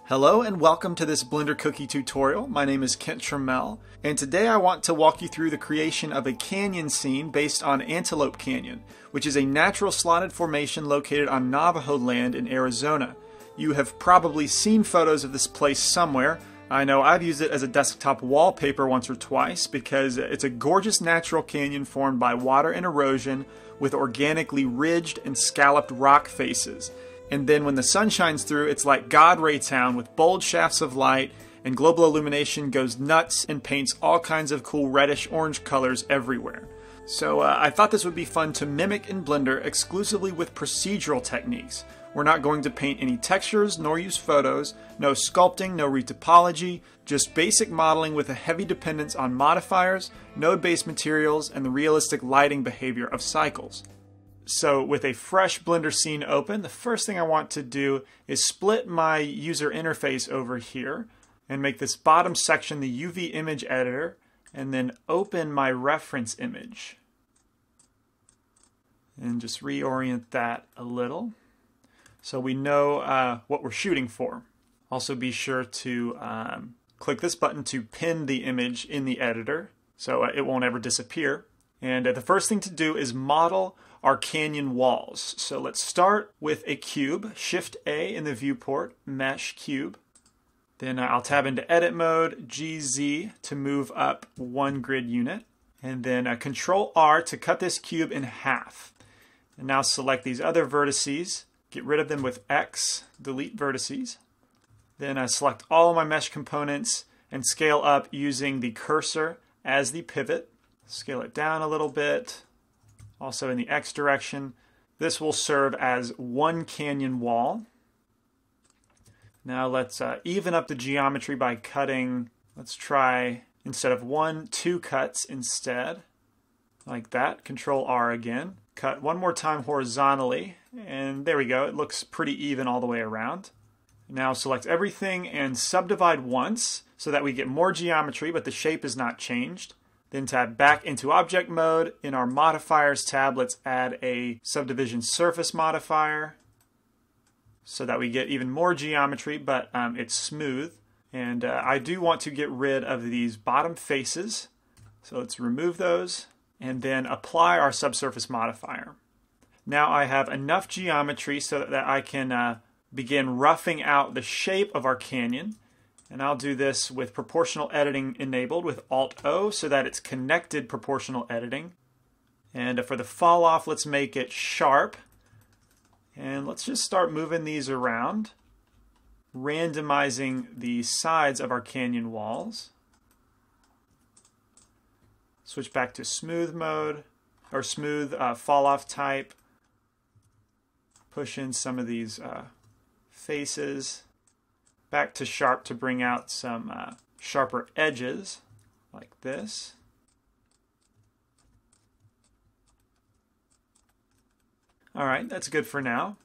Hello and welcome to this Blender Cookie tutorial. My name is Kent Trammell, and today I want to walk you through the creation of a canyon scene based on Antelope Canyon, which is a natural slotted formation located on Navajo land in Arizona. You have probably seen photos of this place somewhere. I know I've used it as a desktop wallpaper once or twice because it's a gorgeous natural canyon formed by water and erosion with organically ridged and scalloped rock faces. And then when the sun shines through, it's like Gadre town with bold shafts of light, and global illumination goes nuts and paints all kinds of cool reddish orange colors everywhere. So I thought this would be fun to mimic in Blender exclusively with procedural techniques. We're not going to paint any textures nor use photos, no sculpting, no retopology, just basic modeling with a heavy dependence on modifiers, node-based materials, and the realistic lighting behavior of cycles. So with a fresh Blender scene open, the first thing I want to do is split my user interface over here and make this bottom section the UV image editor, and then open my reference image. And just reorient that a little so we know what we're shooting for. Also be sure to click this button to pin the image in the editor so it won't ever disappear. And the first thing to do is model our canyon walls. So let's start with a cube, Shift A in the viewport, Mesh Cube. Then I'll tab into Edit Mode, GZ to move up one grid unit, and then Control R to cut this cube in half. And now select these other vertices, get rid of them with X, delete vertices. Then I select all of my mesh components and scale up using the cursor as the pivot. Scale it down a little bit. Also in the X direction. This will serve as one canyon wall. Now let's even up the geometry by cutting, let's try, instead of 1, 2 cuts instead. Like that. Control R again. Cut one more time horizontally, and there we go. It looks pretty even all the way around. Now select everything and subdivide once so that we get more geometry, but the shape is not changed. Then tab back into object mode. In our modifiers tab, let's add a subdivision surface modifier so that we get even more geometry, but it's smooth. And I do want to get rid of these bottom faces. So let's remove those and then apply our subsurface modifier. Now I have enough geometry so that I can begin roughing out the shape of our canyon. And I'll do this with proportional editing enabled with Alt-O so that it's connected proportional editing. And for the fall off, let's make it sharp. And let's just start moving these around, randomizing the sides of our canyon walls. Switch back to smooth mode, or smooth fall off type. Push in some of these faces. Back to sharp to bring out some sharper edges, like this. All right, that's good for now.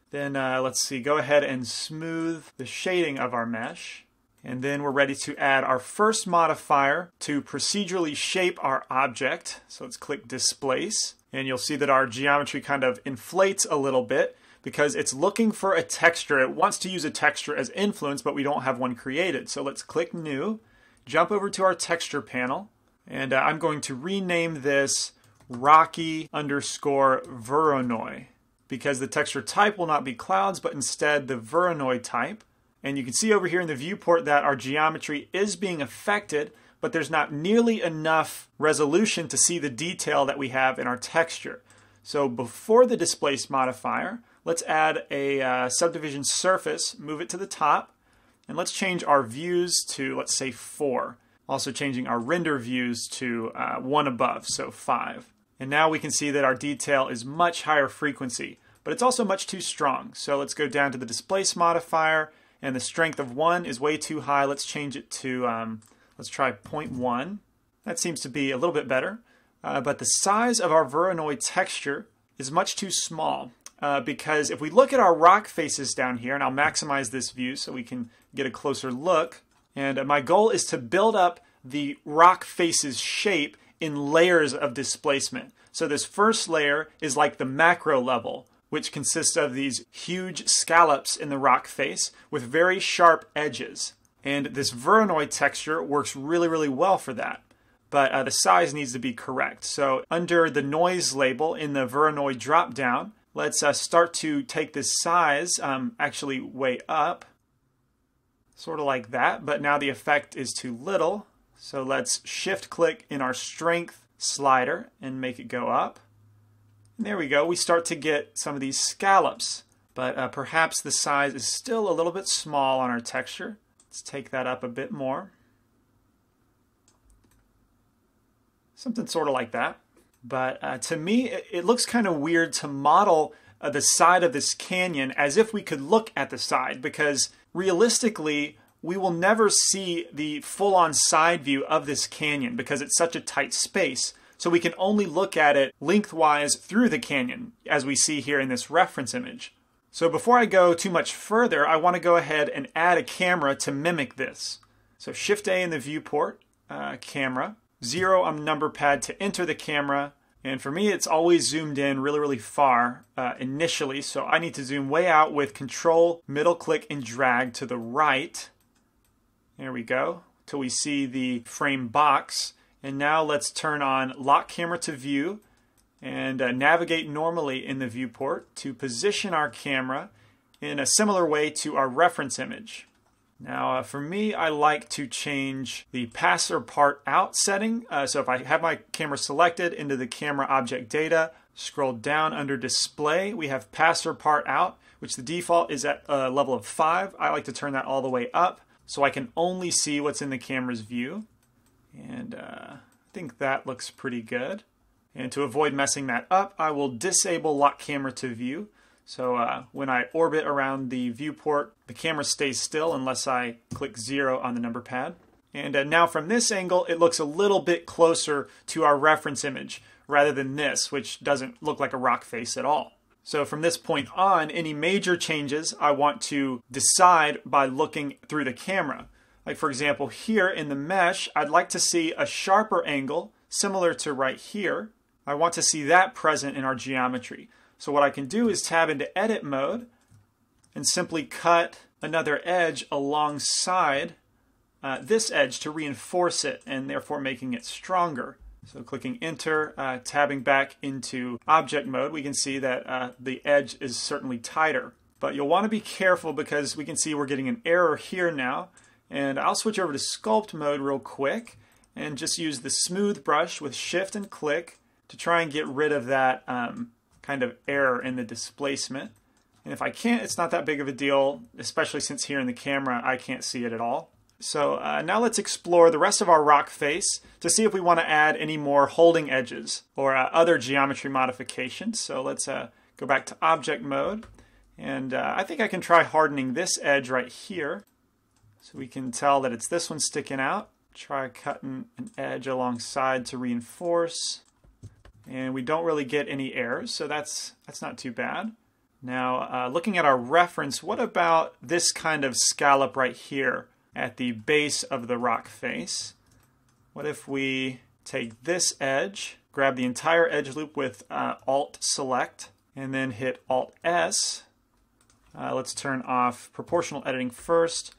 Then let's see, go ahead and smooth the shading of our mesh. And then we're ready to add our first modifier to procedurally shape our object. So let's click Displace. And you'll see that our geometry kind of inflates a little bit, because it's looking for a texture. It wants to use a texture as influence, but we don't have one created. So let's click New, jump over to our texture panel, and I'm going to rename this Rocky_Voronoi, because the texture type will not be clouds, but instead the Voronoi type. And you can see over here in the viewport that our geometry is being affected, but there's not nearly enough resolution to see the detail that we have in our texture. So before the Displace modifier, let's add a subdivision surface, move it to the top, and let's change our views to, let's say, 4. Also changing our render views to 1 above, so 5. And now we can see that our detail is much higher frequency, but it's also much too strong. So let's go down to the Displace modifier, and the strength of 1 is way too high. Let's change it to, let's try 0.1. That seems to be a little bit better. But the size of our Voronoi texture is much too small. Because if we look at our rock faces down here, and I'll maximize this view so we can get a closer look, and my goal is to build up the rock faces shape in layers of displacement. So this first layer is like the macro level, which consists of these huge scallops in the rock face with very sharp edges. And this Voronoi texture works really, really well for that. But the size needs to be correct. So under the noise label in the Voronoi drop-down, let's start to take this size actually way up. Sort of like that, but now the effect is too little. So let's shift-click in our strength slider and make it go up. And there we go. We start to get some of these scallops, but perhaps the size is still a little bit small on our texture. Let's take that up a bit more. Something sort of like that. But to me, it looks kind of weird to model the side of this canyon as if we could look at the side, because realistically, we will never see the full-on side view of this canyon because it's such a tight space. So we can only look at it lengthwise through the canyon, as we see here in this reference image. So before I go too much further, I want to go ahead and add a camera to mimic this. So Shift-A in the viewport, camera, 0 on the number pad to enter the camera. And for me, it's always zoomed in really, really far initially. So I need to zoom way out with Control, middle click, and drag to the right. There we go, till we see the frame box. And now let's turn on Lock Camera to View and navigate normally in the viewport to position our camera in a similar way to our reference image. Now for me, I like to change the pass or part out setting. So if I have my camera selected into the camera object data, scroll down under display, we have pass or part out, which the default is at a level of 5. I like to turn that all the way up so I can only see what's in the camera's view. And I think that looks pretty good. And to avoid messing that up, I will disable Lock Camera to View. So when I orbit around the viewport, the camera stays still unless I click 0 on the number pad. And now from this angle, it looks a little bit closer to our reference image rather than this, which doesn't look like a rock face at all. So from this point on, any major changes I want to decide by looking through the camera. Like for example, here in the mesh, I'd like to see a sharper angle similar to right here. I want to see that present in our geometry. So what I can do is tab into edit mode and simply cut another edge alongside this edge to reinforce it and therefore making it stronger. So clicking enter, tabbing back into object mode, we can see that the edge is certainly tighter. But you'll want to be careful because we can see we're getting an error here now. And I'll switch over to sculpt mode real quick and just use the smooth brush with shift and click to try and get rid of that kind of error in the displacement. And if I can't, it's not that big of a deal, especially since here in the camera I can't see it at all. So now let's explore the rest of our rock face to see if we want to add any more holding edges or other geometry modifications. So let's go back to object mode. And I think I can try hardening this edge right here. So we can tell that it's this one sticking out. Try cutting an edge alongside to reinforce. And we don't really get any errors, so that's not too bad. Now, looking at our reference, what about this kind of scallop right here at the base of the rock face? What if we take this edge, grab the entire edge loop with Alt Select, and then hit Alt S. Let's turn off proportional editing first.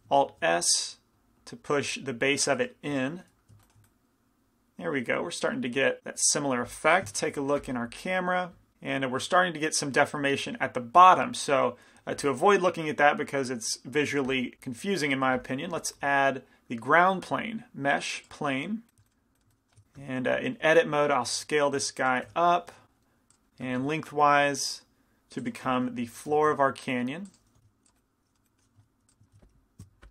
Alt S to push the base of it in. There we go. We're starting to get that similar effect. Take a look in our camera, and we're starting to get some deformation at the bottom. So to avoid looking at that because it's visually confusing in my opinion, let's add the ground plane, mesh plane. And in edit mode, I'll scale this guy up and lengthwise to become the floor of our canyon.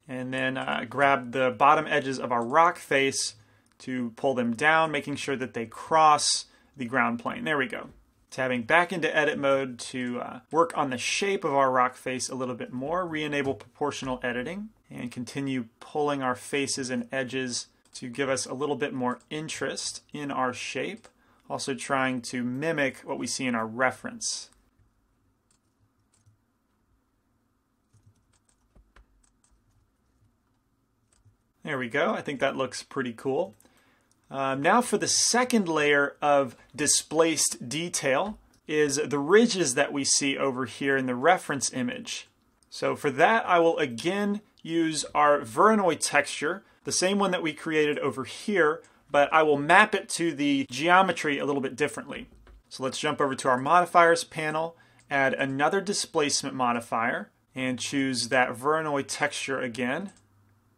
And then grab the bottom edges of our rock face to pull them down, making sure that they cross the ground plane. There we go. Tabbing back into edit mode to work on the shape of our rock face a little bit more, re-enable proportional editing, and continue pulling our faces and edges to give us a little bit more interest in our shape. Also trying to mimic what we see in our reference. There we go. I think that looks pretty cool. Now for the second layer of displaced detail, is the ridges that we see over here in the reference image. So for that, I will again use our Voronoi texture, the same one that we created over here, but I will map it to the geometry a little bit differently. So let's jump over to our modifiers panel, add another displacement modifier, and choose that Voronoi texture again.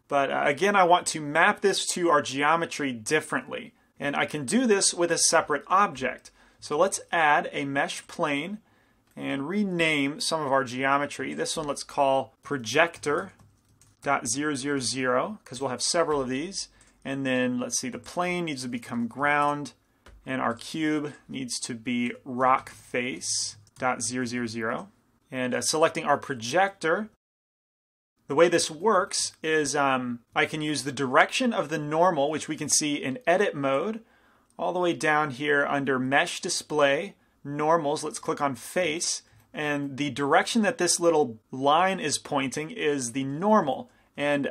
But again, I want to map this to our geometry differently. And I can do this with a separate object. So let's add a mesh plane and rename some of our geometry. This one let's call projector.000 because we'll have several of these. And then let's see, the plane needs to become ground and our cube needs to be rock face.000. And selecting our projector, the way this works is I can use the direction of the normal, which we can see in edit mode, all the way down here under mesh display, normals. Let's click on face. And the direction that this little line is pointing is the normal. And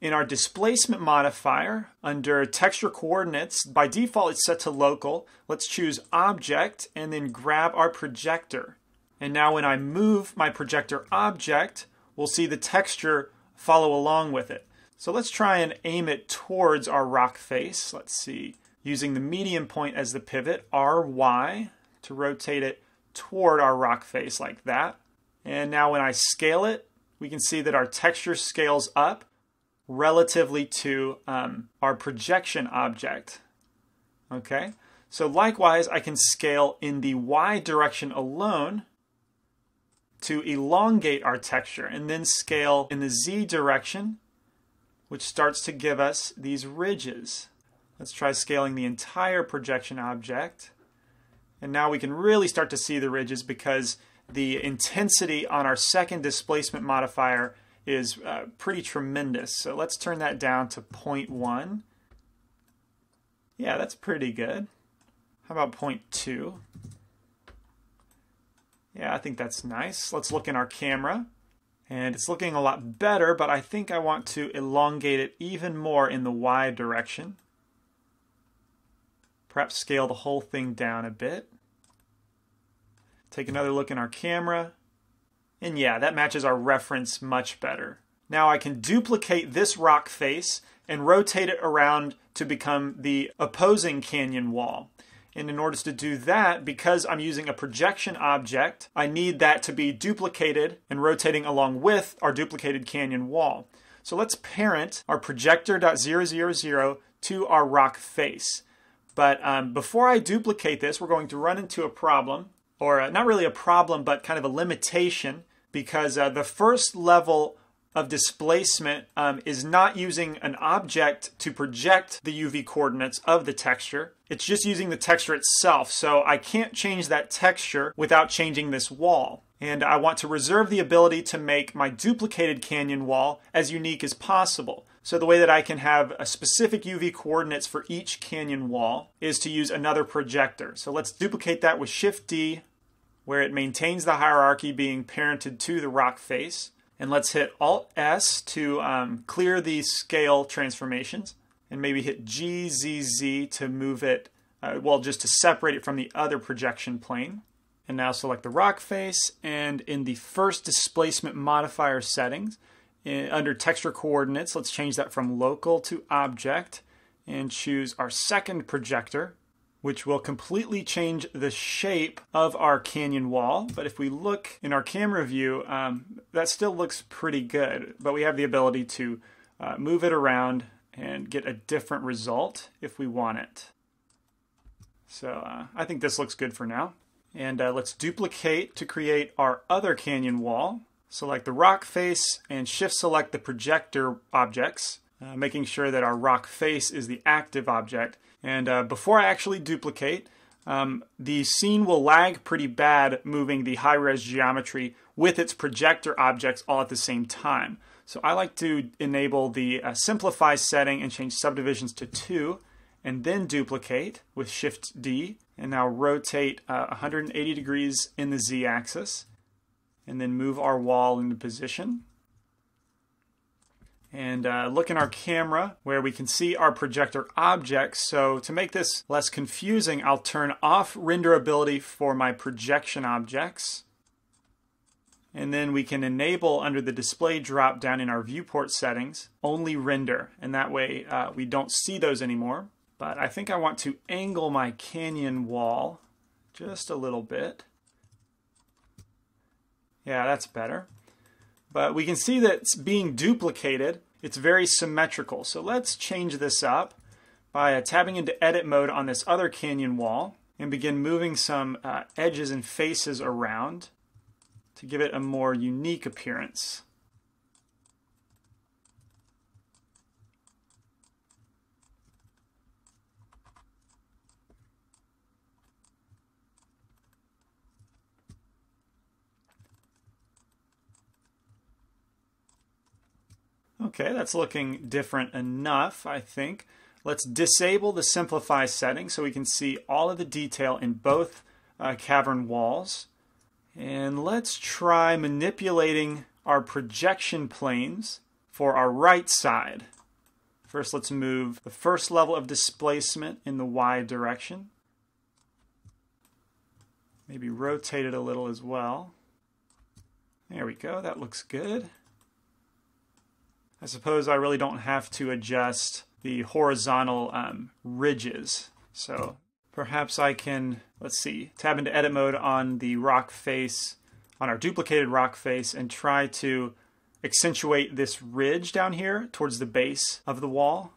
in our displacement modifier, under texture coordinates, by default it's set to local. Let's choose object and then grab our projector. And now when I move my projector object, we'll see the texture follow along with it. So let's try and aim it towards our rock face. Let's see, using the median point as the pivot, RY, to rotate it toward our rock face like that. And now when I scale it, we can see that our texture scales up relatively to our projection object. Okay, so likewise, I can scale in the Y direction alone to elongate our texture, and then scale in the Z direction, which starts to give us these ridges. Let's try scaling the entire projection object. And now we can really start to see the ridges because the intensity on our second displacement modifier is pretty tremendous. So let's turn that down to 0.1. Yeah, that's pretty good. How about 0.2? Yeah, I think that's nice. Let's look in our camera. And it's looking a lot better, but I think I want to elongate it even more in the Y direction. Perhaps scale the whole thing down a bit. Take another look in our camera. And yeah, that matches our reference much better. Now I can duplicate this rock face and rotate it around to become the opposing canyon wall. And in order to do that, because I'm using a projection object, I need that to be duplicated and rotating along with our duplicated canyon wall. So let's parent our projector.000 to our rock face. But before I duplicate this, we're going to run into a problem, or not really a problem, but kind of a limitation, because the first level of displacement is not using an object to project the UV coordinates of the texture. It's just using the texture itself. So I can't change that texture without changing this wall. And I want to reserve the ability to make my duplicated canyon wall as unique as possible. So the way that I can have a specific UV coordinates for each canyon wall is to use another projector. So let's duplicate that with Shift-D, where it maintains the hierarchy being parented to the rock face. And let's hit Alt-S to clear the scale transformations. And maybe hit GZZ to move it, well, just to separate it from the other projection plane. And now select the rock face. And in the first displacement modifier settings, under texture coordinates, let's change that from local to object. And choose our second projector, which will completely change the shape of our canyon wall. But if we look in our camera view, that still looks pretty good. But we have the ability to move it around and get a different result if we want it. So I think this looks good for now. And let's duplicate to create our other canyon wall. Select the rock face and shift select the projector objects, making sure that our rock face is the active object. And before I actually duplicate, the scene will lag pretty bad moving the high-res geometry with its projector objects all at the same time. So I like to enable the simplify setting and change subdivisions to 2, and then duplicate with Shift-D, and now rotate 180 degrees in the Z-axis, and then move our wall into position. and look in our camera where we can see our projector objects. So to make this less confusing, I'll turn off renderability for my projection objects. And then we can enable under the display drop down in our viewport settings, only render. And that way we don't see those anymore. But I think I want to angle my canyon wall just a little bit. Yeah, that's better. But we can see that it's being duplicated. It's very symmetrical. So let's change this up by tabbing into edit mode on this other canyon wall and begin moving some edges and faces around to give it a more unique appearance. Okay, that's looking different enough, I think. Let's disable the simplify setting so we can see all of the detail in both cavern walls. And let's try manipulating our projection planes for our right side. First, let's move the first level of displacement in the Y direction. Maybe rotate it a little as well. There we go, that looks good. I suppose I really don't have to adjust the horizontal ridges. So perhaps I can, let's see, tab into edit mode on the rock face, on our duplicated rock face, and try to accentuate this ridge down here towards the base of the wall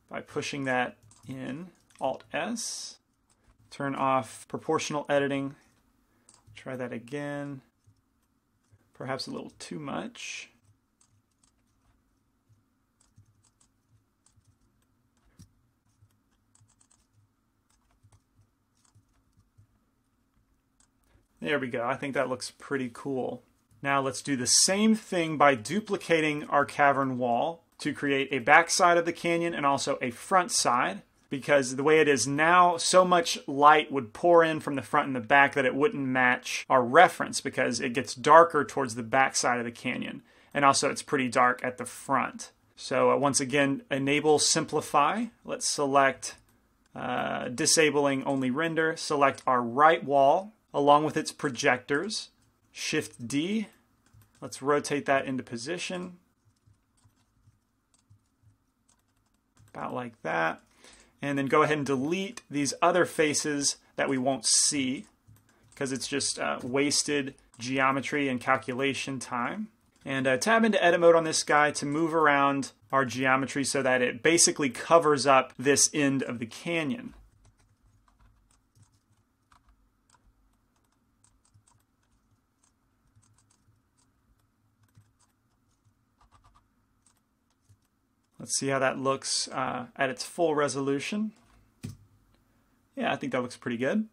by pushing that in, Alt-S. Turn off proportional editing. Try that again. Perhaps a little too much. There we go. I think that looks pretty cool. Now let's do the same thing by duplicating our cavern wall to create a back side of the canyon and also a front side, because the way it is now, so much light would pour in from the front and the back that it wouldn't match our reference because it gets darker towards the back side of the canyon. And also it's pretty dark at the front. So once again, enable simplify. Let's select disabling only render. Select our right wall along with its projectors. Shift D. Let's rotate that into position. About like that. And then go ahead and delete these other faces that we won't see because it's just wasted geometry and calculation time. And tab into edit mode on this guy to move around our geometry so that it basically covers up this end of the canyon. Let's see how that looks at its full resolution. Yeah, I think that looks pretty good.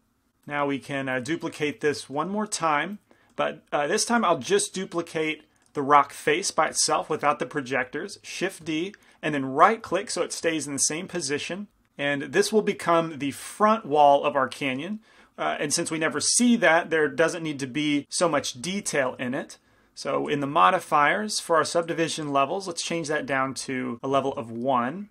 Now we can duplicate this one more time, but this time I'll just duplicate the rock face by itself without the projectors. Shift D, and then right click so it stays in the same position. And this will become the front wall of our canyon. And since we never see that, there doesn't need to be so much detail in it. So in the modifiers for our subdivision levels, let's change that down to a level of 1.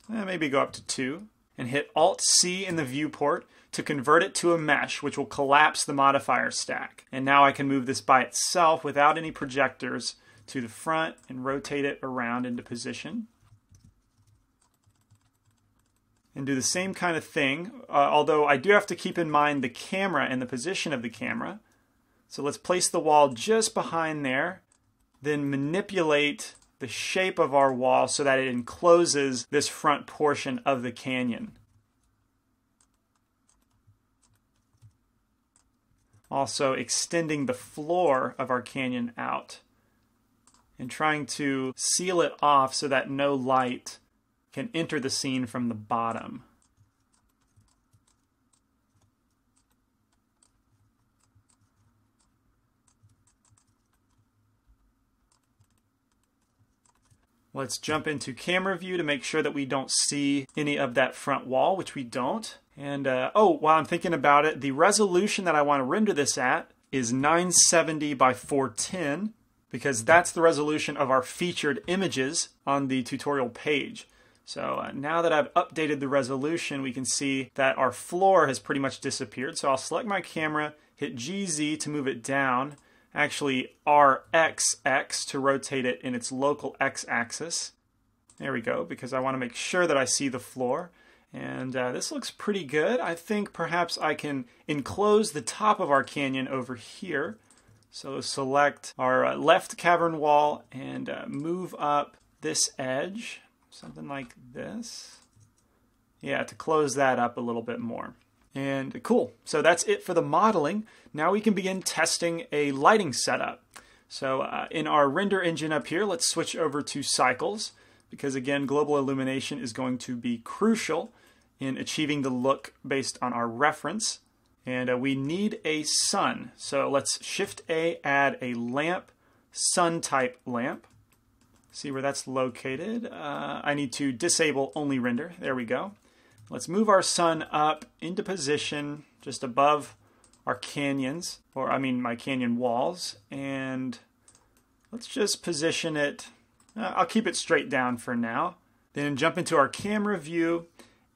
Maybe go up to 2. And hit Alt-C in the viewport to convert it to a mesh, which will collapse the modifier stack. And now I can move this by itself without any projectors to the front and rotate it around into position. And do the same kind of thing, although I do have to keep in mind the camera and the position of the camera. So let's place the wall just behind there, then manipulate the shape of our wall so that it encloses this front portion of the canyon. Also extending the floor of our canyon out and trying to seal it off so that no light can enter the scene from the bottom. Let's jump into camera view to make sure that we don't see any of that front wall, which we don't. And oh, while I'm thinking about it, the resolution that I want to render this at is 970 by 410. because that's the resolution of our featured images on the tutorial page. So now that I've updated the resolution, we can see that our floor has pretty much disappeared. So I'll select my camera, hit GZ to move it down, actually RXX to rotate it in its local x-axis. There we go, because I want to make sure that I see the floor. And this looks pretty good. I think perhaps I can enclose the top of our canyon over here. So select our left cavern wall and move up this edge. Something like this. Yeah, to close that up a little bit more. And cool. So that's it for the modeling. Now we can begin testing a lighting setup. So in our render engine up here, let's switch over to cycles, because again, global illumination is going to be crucial in achieving the look based on our reference. And we need a sun. So let's Shift A, add a lamp, sun type lamp. See where that's located. I need to disable only render. There we go. Let's move our sun up into position just above our canyons, or I mean my canyon walls. And let's just position it. I'll keep it straight down for now. Then jump into our camera view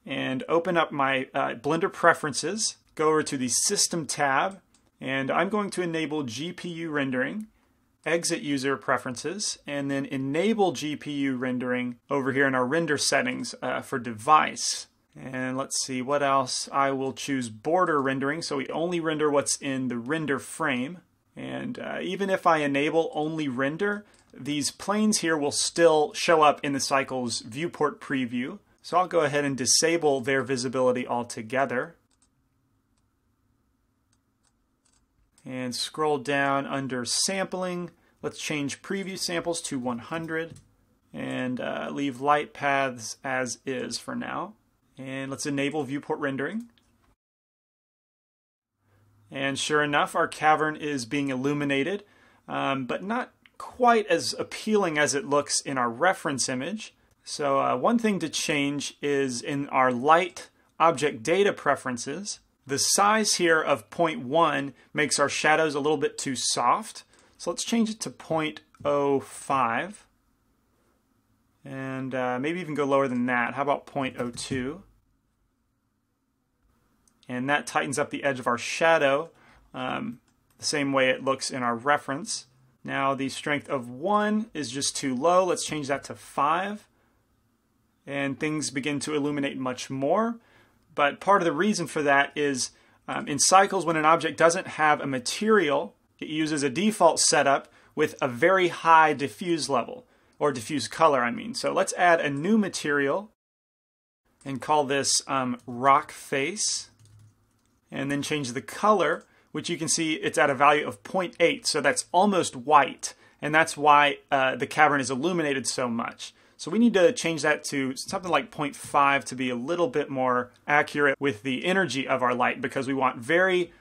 and open up my Blender preferences. Go over to the System tab, and I'm going to enable GPU rendering. Exit user preferences, and then enable GPU rendering over here in our render settings for device. And let's see what else. I will choose border rendering, so we only render what's in the render frame. And even if I enable only render, these planes here will still show up in the cycle's viewport preview. So I'll go ahead and disable their visibility altogether. And scroll down under sampling. Let's change preview samples to 100 and leave light paths as is for now. And let's enable viewport rendering. And sure enough, our cavern is being illuminated, but not quite as appealing as it looks in our reference image. So one thing to change is in our light object data preferences. The size here of 0.1 makes our shadows a little bit too soft. So let's change it to 0.05. And maybe even go lower than that. How about 0.02? And that tightens up the edge of our shadow the same way it looks in our reference. Now the strength of 1 is just too low. Let's change that to 5. And things begin to illuminate much more. But part of the reason for that is in cycles, when an object doesn't have a material, it uses a default setup with a very high diffuse level, or diffuse color, I mean. So let's add a new material and call this rock face, and then change the color, which you can see it's at a value of 0.8, so that's almost white, and that's why the cavern is illuminated so much. So we need to change that to something like 0.5 to be a little bit more accurate with the energy of our light, because we want very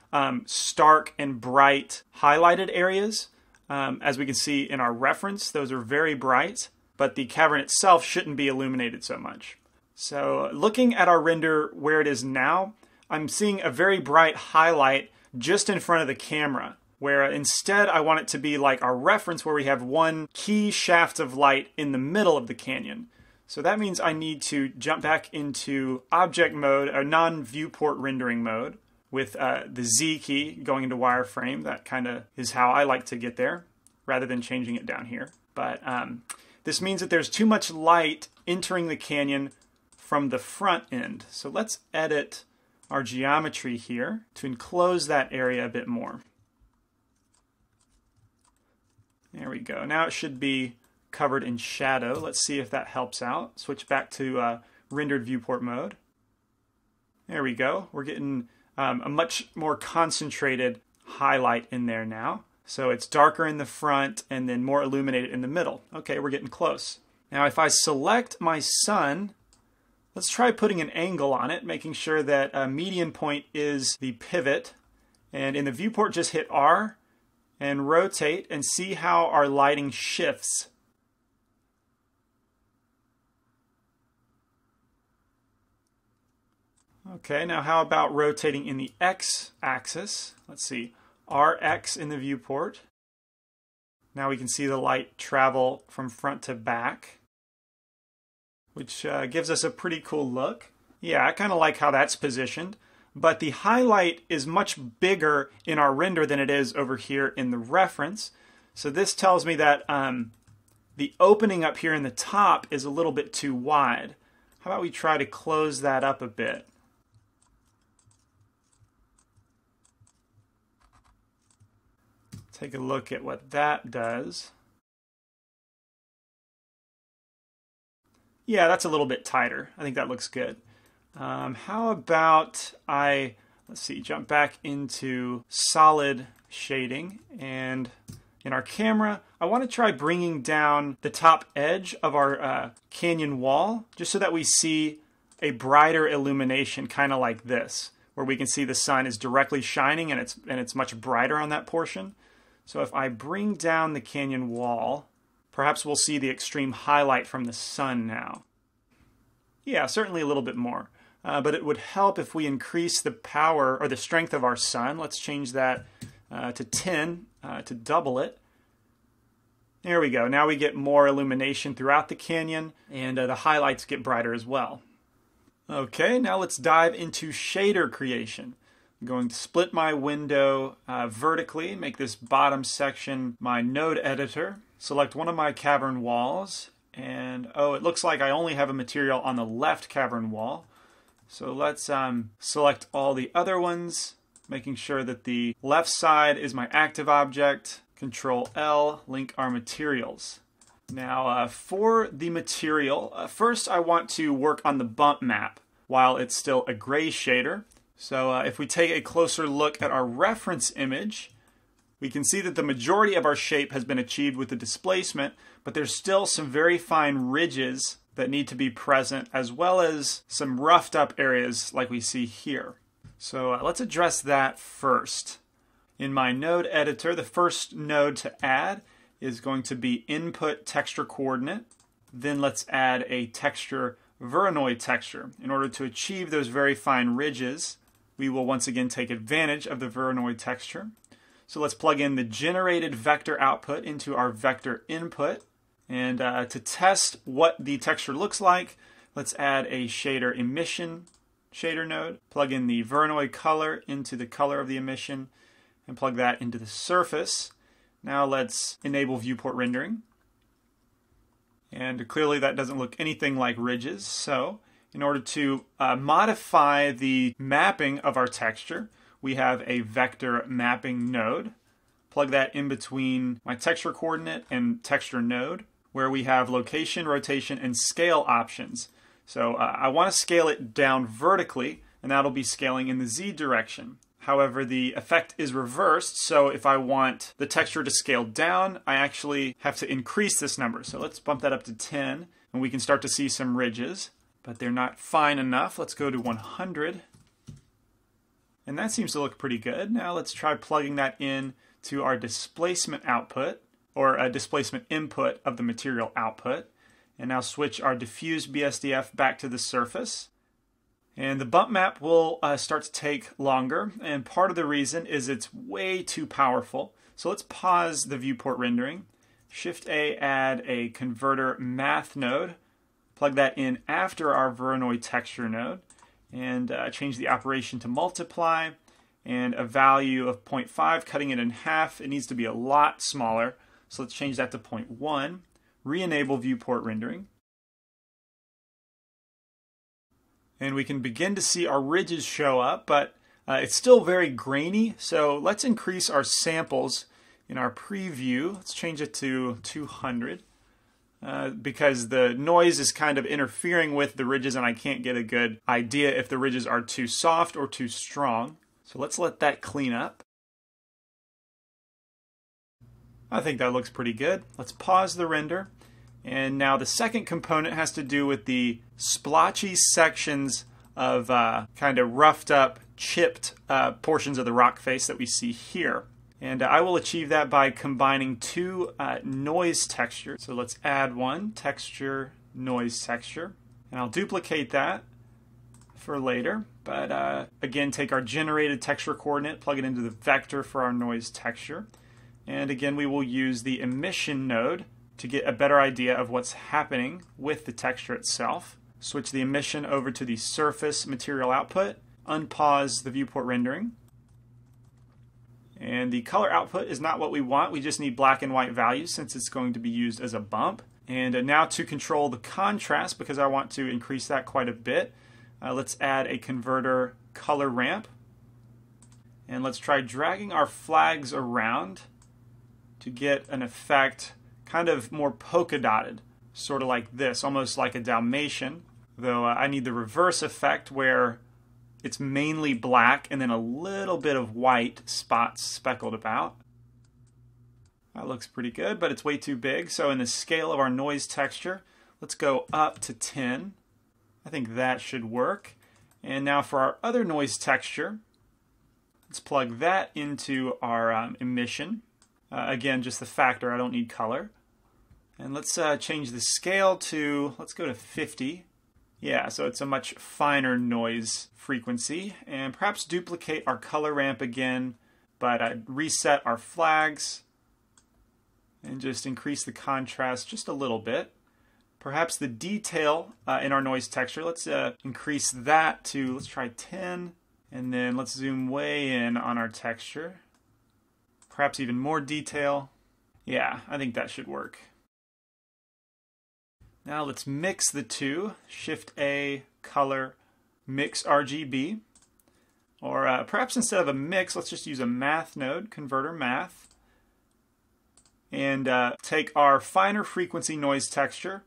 stark and bright highlighted areas. As we can see in our reference, those are very bright, but the cavern itself shouldn't be illuminated so much. So looking at our render where it is now, I'm seeing a very bright highlight just in front of the camera, where instead I want it to be like our reference where we have one key shaft of light in the middle of the canyon. So that means I need to jump back into object mode, or non-viewport rendering mode, with the Z key going into wireframe. That kind of is how I like to get there, rather than changing it down here. But this means that there's too much light entering the canyon from the front end. So let's edit our geometry here to enclose that area a bit more. There we go. Now it should be covered in shadow. Let's see if that helps out. Switch back to rendered viewport mode. There we go. We're getting a much more concentrated highlight in there now. So it's darker in the front and then more illuminated in the middle. Okay, we're getting close. Now if I select my sun, let's try putting an angle on it, making sure that a median point is the pivot. And in the viewport, just hit R and rotate and see how our lighting shifts. Okay, now how about rotating in the X-axis? Let's see, RX in the viewport. Now we can see the light travel from front to back, which gives us a pretty cool look. Yeah, I kind of like how that's positioned, but the highlight is much bigger in our render than it is over here in the reference. So this tells me that the opening up here in the top is a little bit too wide. How about we try to close that up a bit? Take a look at what that does. Yeah, that's a little bit tighter. I think that looks good. How about let's see, jump back into solid shading, and in our camera, I want to try bringing down the top edge of our canyon wall, just so that we see a brighter illumination, kind of like this, where we can see the sun is directly shining and it's much brighter on that portion. So if I bring down the canyon wall, perhaps we'll see the extreme highlight from the sun now. Yeah, certainly a little bit more. But it would help if we increase the power or the strength of our sun. Let's change that to 10 to double it. There we go. Now we get more illumination throughout the canyon, and the highlights get brighter as well. Okay, now let's dive into shader creation. I'm going to split my window vertically, make this bottom section my node editor, select one of my cavern walls, and oh, it looks like I only have a material on the left cavern wall. So let's select all the other ones, making sure that the left side is my active object. Control L, link our materials. Now for the material, first I want to work on the bump map while it's still a gray shader. So if we take a closer look at our reference image, we can see that the majority of our shape has been achieved with the displacement, but there's still some very fine ridges that need to be present, as well as some roughed up areas like we see here. So let's address that first. In my node editor, the first node to add is going to be input texture coordinate. Then let's add a texture Voronoi texture. In order to achieve those very fine ridges, we will once again take advantage of the Voronoi texture. So let's plug in the generated vector output into our vector input. And to test what the texture looks like, let's add a shader emission shader node, plug in the Voronoi color into the color of the emission, and plug that into the surface. Now let's enable viewport rendering. And clearly that doesn't look anything like ridges. So in order to modify the mapping of our texture, we have a vector mapping node. Plug that in between my texture coordinate and texture node, where we have location, rotation, and scale options. So I want to scale it down vertically, and that'll be scaling in the Z direction. However, the effect is reversed, so if I want the texture to scale down, I actually have to increase this number. So let's bump that up to 10, and we can start to see some ridges, but they're not fine enough. Let's go to 100, and that seems to look pretty good. Now let's try plugging that in to our displacement output, or a displacement input of the material output, and now switch our diffuse BSDF back to the surface. And the bump map will start to take longer, and part of the reason is it's way too powerful. So let's pause the viewport rendering, Shift A, add a converter math node, plug that in after our Voronoi texture node, and change the operation to multiply, and a value of 0.5, cutting it in half. It needs to be a lot smaller, so let's change that to 0.1, re-enable viewport rendering. And we can begin to see our ridges show up, but it's still very grainy. So let's increase our samples in our preview. Let's change it to 200 because the noise is kind of interfering with the ridges, and I can't get a good idea if the ridges are too soft or too strong. So let's let that clean up. I think that looks pretty good. Let's pause the render. And now the second component has to do with the splotchy sections of kind of roughed up, chipped portions of the rock face that we see here. And I will achieve that by combining two noise textures. So let's add one, texture, noise texture. And I'll duplicate that for later. But again, take our generated texture coordinate, plug it into the vector for our noise texture. And again, we will use the emission node to get a better idea of what's happening with the texture itself. Switch the emission over to the surface material output, unpause the viewport rendering. And the color output is not what we want. We just need black and white values since it's going to be used as a bump. And now to control the contrast, because I want to increase that quite a bit, let's add a converter color ramp. And let's try dragging our flags around to get an effect kind of more polka dotted, sort of like this, almost like a Dalmatian. Though I need the reverse effect where it's mainly black and then a little bit of white spots speckled about. That looks pretty good, but it's way too big. So in the scale of our noise texture, let's go up to 10. I think that should work. And now for our other noise texture, let's plug that into our emission. Again, just the factor, I don't need color. And let's change the scale to, let's go to 50. Yeah, so it's a much finer noise frequency. And perhaps duplicate our color ramp again, but reset our flags and just increase the contrast just a little bit. Perhaps the detail in our noise texture, let's increase that to, let's try 10. And then let's zoom way in on our texture. Perhaps even more detail. Yeah, I think that should work. Now let's mix the two. Shift A, color, mix RGB. Or perhaps instead of a mix, let's just use a math node, converter math. And take our finer frequency noise texture,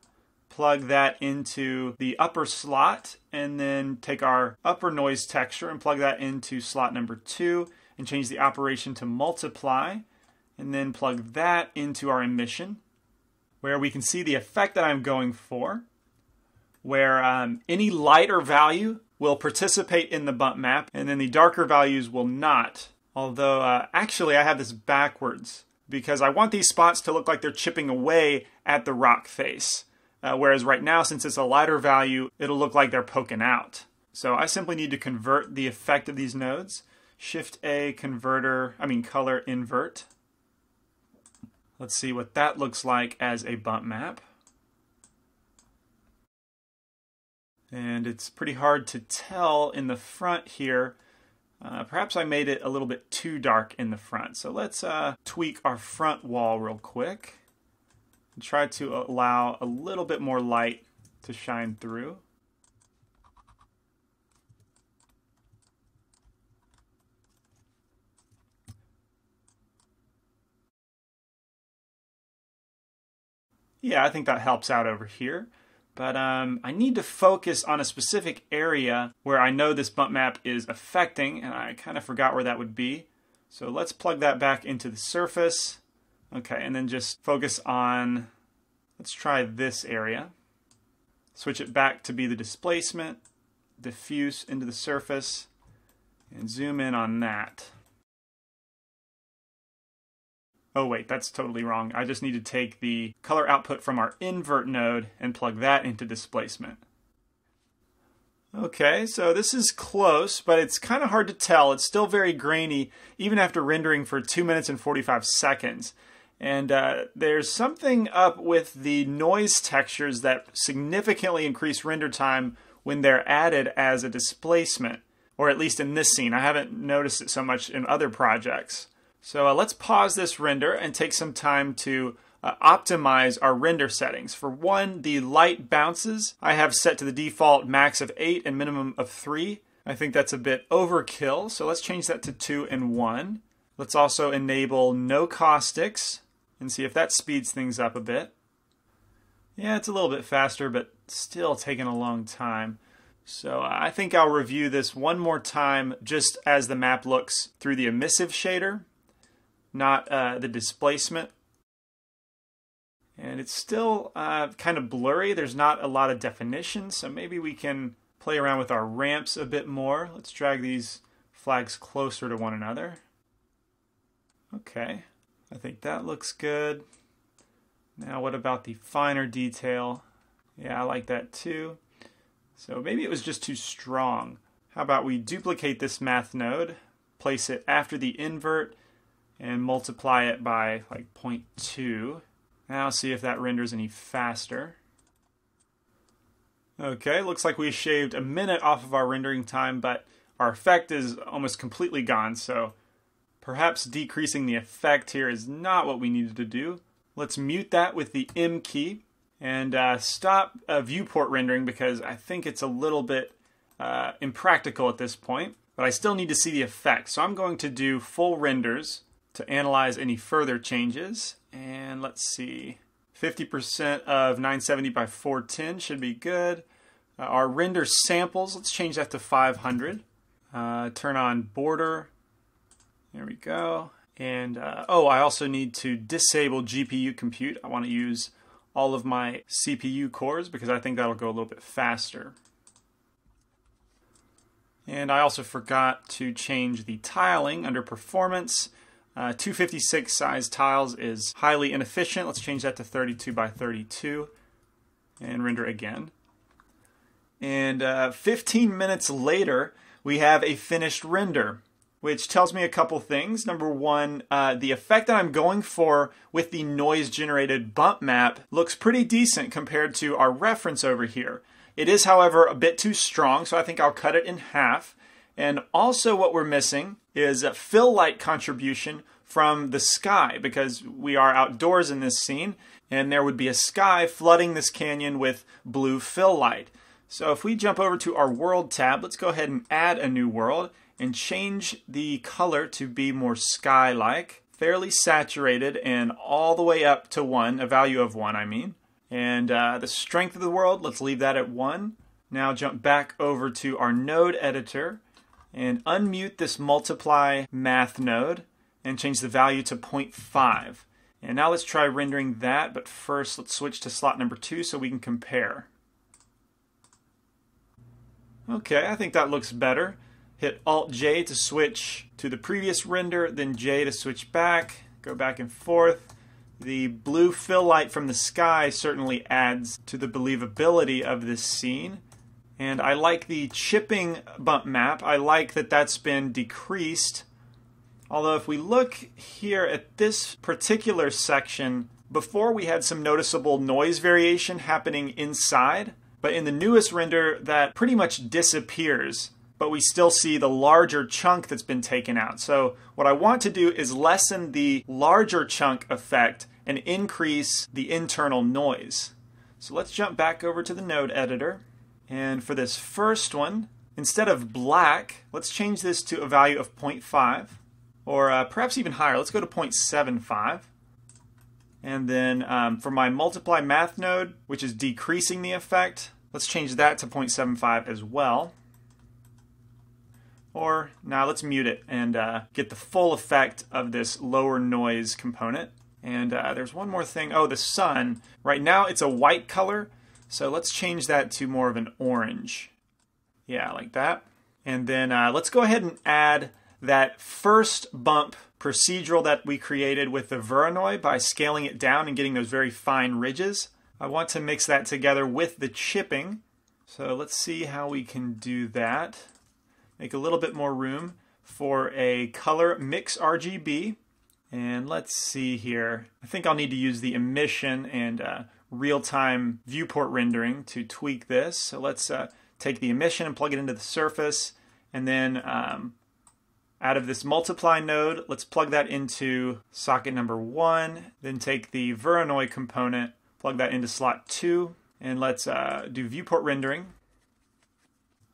plug that into the upper slot, and then take our upper noise texture and plug that into slot number 2, and change the operation to multiply, and then plug that into our emission, where we can see the effect that I'm going for, where any lighter value will participate in the bump map, and then the darker values will not. Although, actually, I have this backwards, because I want these spots to look like they're chipping away at the rock face. Whereas right now, since it's a lighter value, it'll look like they're poking out. So I simply need to convert the effect of these nodes. Shift A, color invert. Let's see what that looks like as a bump map. And it's pretty hard to tell in the front here. Perhaps I made it a little bit too dark in the front. So let's tweak our front wall real quick. And try to allow a little bit more light to shine through. Yeah, I think that helps out over here. But I need to focus on a specific area where I know this bump map is affecting, and I kind of forgot where that would be. So let's plug that back into the surface. Okay, and then just focus on, let's try this area. Switch it back to be the displacement, diffuse into the surface, and zoom in on that. Oh wait, that's totally wrong. I just need to take the color output from our invert node and plug that into displacement. Okay, so this is close, but it's kind of hard to tell. It's still very grainy, even after rendering for 2 minutes and 45 seconds. And there's something up with the noise textures that significantly increase render time when they're added as a displacement, or at least in this scene. I haven't noticed it so much in other projects. So let's pause this render and take some time to optimize our render settings. For one, the light bounces I have set to the default max of 8 and minimum of 3. I think that's a bit overkill, so let's change that to 2 and 1. Let's also enable no caustics and see if that speeds things up a bit. Yeah, it's a little bit faster, but still taking a long time. So I think I'll review this one more time just as the map looks through the emissive shader, not the displacement. And it's still kind of blurry. There's not a lot of definition, so maybe we can play around with our ramps a bit more. Let's drag these flags closer to one another. Okay, I think that looks good. Now what about the finer detail? Yeah, I like that too. So maybe it was just too strong. How about we duplicate this math node, place it after the invert, and multiply it by like 0.2. Now see if that renders any faster. Okay, looks like we shaved a minute off of our rendering time, but our effect is almost completely gone, so perhaps decreasing the effect here is not what we needed to do. Let's mute that with the M key and stop viewport rendering because I think it's a little bit impractical at this point, but I still need to see the effect. So I'm going to do full renders to analyze any further changes. And let's see, 50% of 970 by 410 should be good. Our render samples, let's change that to 500. Turn on border. There we go. And oh, I also need to disable GPU compute. I want to use all of my CPU cores because I think that'll go a little bit faster. And I also forgot to change the tiling under performance. 256 size tiles is highly inefficient. Let's change that to 32 by 32 and render again. And 15 minutes later, we have a finished render, which tells me a couple things. Number one, the effect that I'm going for with the noise-generated bump map looks pretty decent compared to our reference over here. It is, however, a bit too strong, so I think I'll cut it in half. And also what we're missing is a fill light contribution from the sky, because we are outdoors in this scene, and there would be a sky flooding this canyon with blue fill light. So if we jump over to our world tab, let's go ahead and add a new world and change the color to be more sky-like, fairly saturated, and all the way up to 1, a value of 1, I mean. And the strength of the world, let's leave that at 1. Now jump back over to our node editor and unmute this multiply math node and change the value to 0.5. And now let's try rendering that, but first let's switch to slot number 2 so we can compare. Okay, I think that looks better. Hit Alt-J to switch to the previous render, then J to switch back, go back and forth. The blue fill light from the sky certainly adds to the believability of this scene. And I like the chipping bump map. I like that that's been decreased. Although if we look here at this particular section, before we had some noticeable noise variation happening inside, but in the newest render that pretty much disappears, but we still see the larger chunk that's been taken out. So what I want to do is lessen the larger chunk effect and increase the internal noise. So let's jump back over to the node editor. And for this first one, instead of black, let's change this to a value of 0.5, or perhaps even higher. Let's go to 0.75. And then for my multiply math node, which is decreasing the effect, let's change that to 0.75 as well. Or now let's mute it and get the full effect of this lower noise component. And there's one more thing. Oh, the sun. Right now it's a white color, so let's change that to more of an orange. Yeah, like that. And then let's go ahead and add that first bump procedural that we created with the Voronoi by scaling it down and getting those very fine ridges. I want to mix that together with the chipping. So let's see how we can do that. Make a little bit more room for a color mix RGB. And let's see here. I think I'll need to use the emission and real-time viewport rendering to tweak this. So let's take the emission and plug it into the surface. And then out of this multiply node, let's plug that into socket number 1. Then take the Voronoi component, plug that into slot 2. And let's do viewport rendering.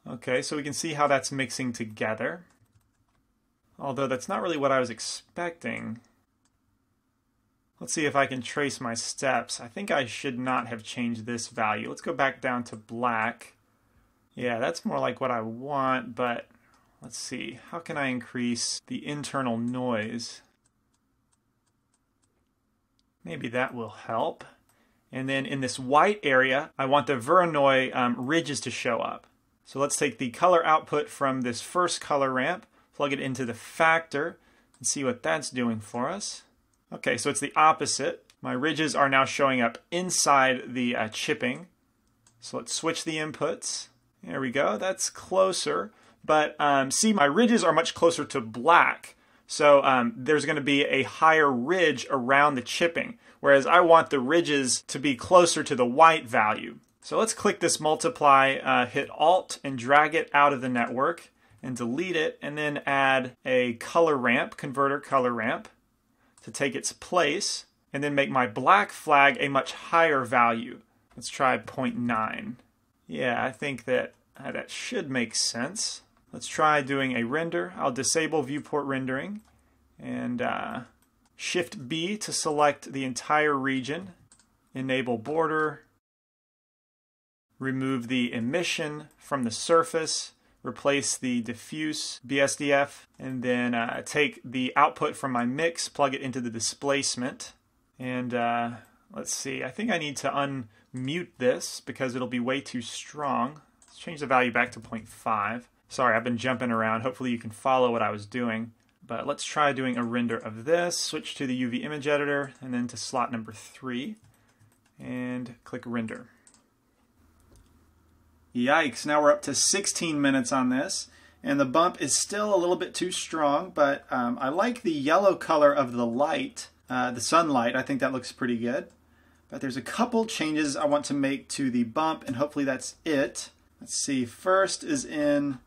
Okay, so we can see how that's mixing together. Although that's not really what I was expecting. Let's see if I can trace my steps. I think I should not have changed this value. Let's go back down to black. Yeah, that's more like what I want, but let's see. How can I increase the internal noise? Maybe that will help. And then in this white area, I want the Voronoi ridges to show up. So let's take the color output from this first color ramp, plug it into the factor, and see what that's doing for us. Okay, so it's the opposite. My ridges are now showing up inside the chipping. So let's switch the inputs. There we go, that's closer. But see, my ridges are much closer to black. So there's going to be a higher ridge around the chipping, whereas I want the ridges to be closer to the white value. So let's click this multiply, hit Alt and drag it out of the network and delete it, and then add a color ramp, converter color ramp, to take its place, and then make my black flag a much higher value. Let's try 0.9. Yeah, I think that that should make sense. Let's try doing a render. I'll disable viewport rendering and Shift B to select the entire region, enable border, remove the emission from the surface, replace the diffuse BSDF, and then take the output from my mix, plug it into the displacement. And let's see, I think I need to unmute this because it'll be way too strong. Let's change the value back to 0.5. Sorry, I've been jumping around. Hopefully you can follow what I was doing. But let's try doing a render of this. Switch to the UV image editor and then to slot number 3 and click render. Yikes, now we're up to 16 minutes on this, and the bump is still a little bit too strong, but I like the yellow color of the light, the sunlight. I think that looks pretty good. But there's a couple changes I want to make to the bump, and hopefully that's it. Let's see, first is in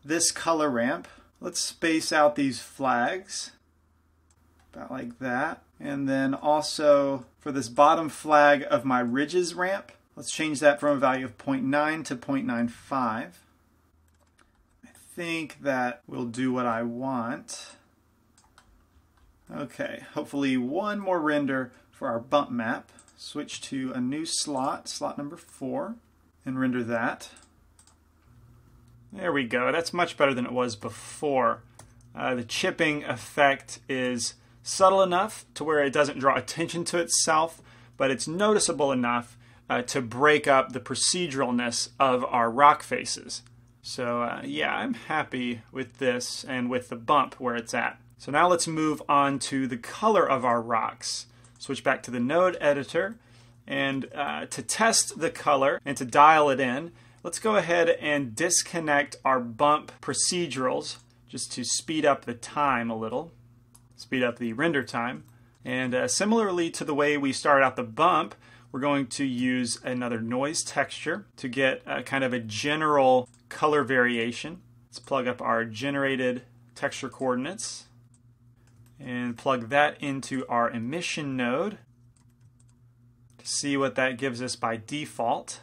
this color ramp. Let's space out these flags, about like that. And then also for this bottom flag of my ridges ramp, let's change that from a value of 0.9 to 0.95. I think that will do what I want. Okay, hopefully one more render for our bump map. Switch to a new slot, slot number 4, and render that. There we go. That's much better than it was before. The chipping effect is subtle enough to where it doesn't draw attention to itself, but it's noticeable enough to break up the proceduralness of our rock faces. So yeah, I'm happy with this and with the bump where it's at. So now let's move on to the color of our rocks. Switch back to the node editor, and to test the color and to dial it in, let's go ahead and disconnect our bump procedurals just to speed up the time a little, speed up the render time. And similarly to the way we started out the bump, we're going to use another noise texture to get kind of a general color variation. Let's plug up our generated texture coordinates and plug that into our emission node to see what that gives us by default.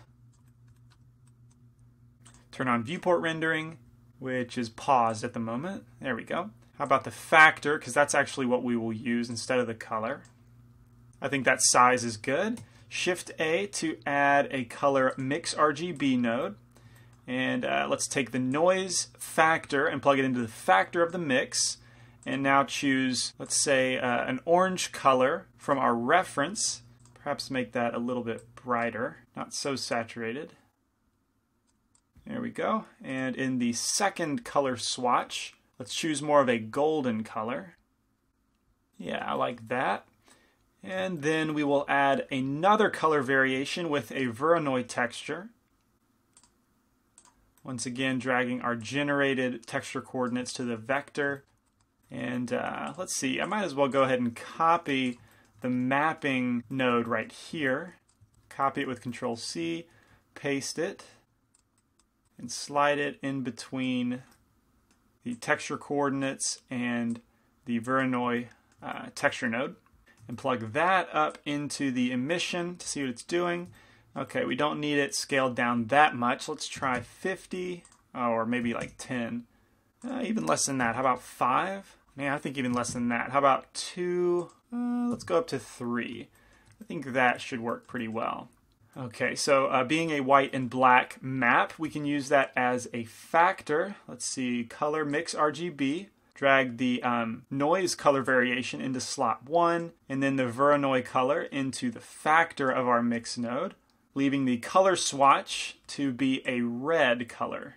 Turn on viewport rendering, which is paused at the moment. There we go. How about the factor, because that's actually what we will use instead of the color. I think that size is good. Shift A to add a color mix RGB node. And let's take the noise factor and plug it into the factor of the mix. And now choose, let's say, an orange color from our reference. Perhaps make that a little bit brighter, not so saturated. There we go. And in the second color swatch, let's choose more of a golden color. Yeah, I like that. And then we will add another color variation with a Voronoi texture. Once again, dragging our generated texture coordinates to the vector. And let's see, I might as well go ahead and copy the mapping node right here. Copy it with Control C, paste it, and slide it in between the texture coordinates and the Voronoi texture node. And plug that up into the emission to see what it's doing. Okay, we don't need it scaled down that much. Let's try 50, or maybe like 10. Even less than that. How about 5? Man, I think even less than that. How about 2? Let's go up to 3. I think that should work pretty well. Okay, so being a white and black map, we can use that as a factor. Let's see, color mix RGB. Drag the noise color variation into slot 1, and then the Voronoi color into the factor of our mix node, leaving the color swatch to be a red color.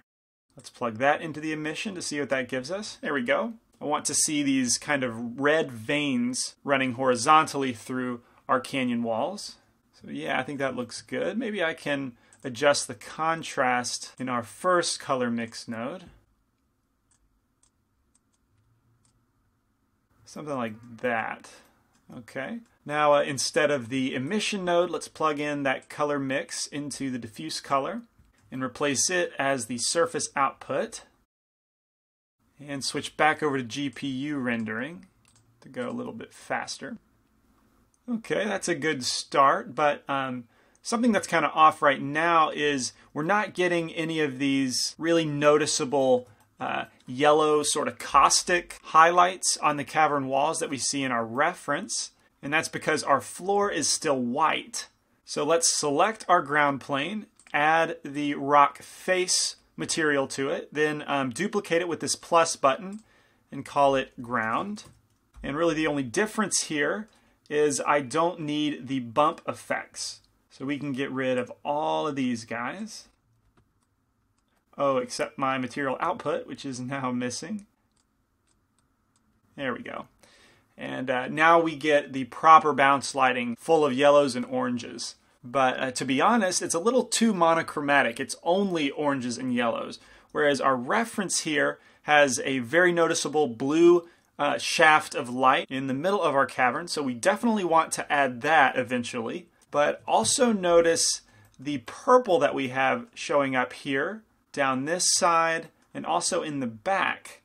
Let's plug that into the emission to see what that gives us. There we go. I want to see these kind of red veins running horizontally through our canyon walls. So yeah, I think that looks good. Maybe I can adjust the contrast in our first color mix node. Something like that. Okay. Now instead of the emission node, let's plug in that color mix into the diffuse color and replace it as the surface output. And switch back over to GPU rendering to go a little bit faster. Okay, that's a good start, but something that's kind of off right now is we're not getting any of these really noticeable yellow sort of caustic highlights on the cavern walls that we see in our reference, and that's because our floor is still white. So let's select our ground plane, add the rock face material to it, then duplicate it with this plus button and call it ground. And really the only difference here is I don't need the bump effects. So we can get rid of all of these guys. Oh, except my material output, which is now missing. There we go. And now we get the proper bounce lighting full of yellows and oranges. But to be honest, it's a little too monochromatic. It's only oranges and yellows. Whereas our reference here has a very noticeable blue shaft of light in the middle of our cavern. So we definitely want to add that eventually. But also notice the purple that we have showing up here, down this side, and also in the back.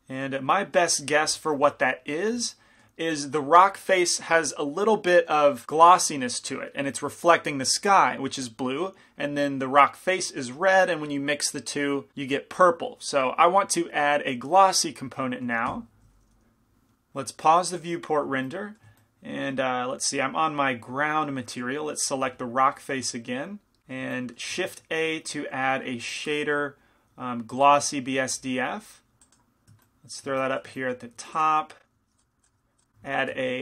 And my best guess for what that is the rock face has a little bit of glossiness to it, and it's reflecting the sky, which is blue, and then the rock face is red, and when you mix the two, you get purple. So I want to add a glossy component now. Let's pause the viewport render, and let's see, I'm on my ground material. Let's select the rock face again, and Shift A to add a shader glossy BSDF. Let's throw that up here at the top. Add a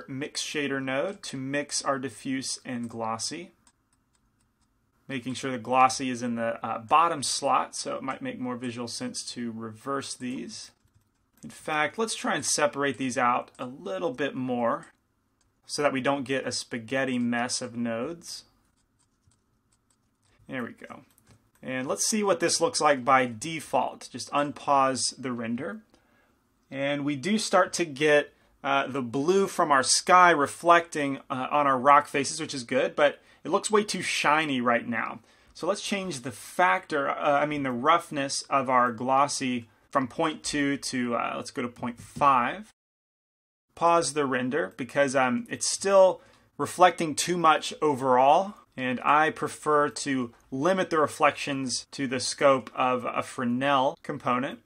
mix shader node to mix our diffuse and glossy. Making sure the glossy is in the bottom slot, so it might make more visual sense to reverse these. In fact, let's try and separate these out a little bit more so that we don't get a spaghetti mess of nodes. There we go. And let's see what this looks like by default. Just unpause the render. And we do start to get the blue from our sky reflecting on our rock faces, which is good, but it looks way too shiny right now. So let's change the factor, the roughness of our glossy from 0.2 to, let's go to 0.5. Pause the render because it's still reflecting too much overall, and I prefer to limit the reflections to the scope of a Fresnel component.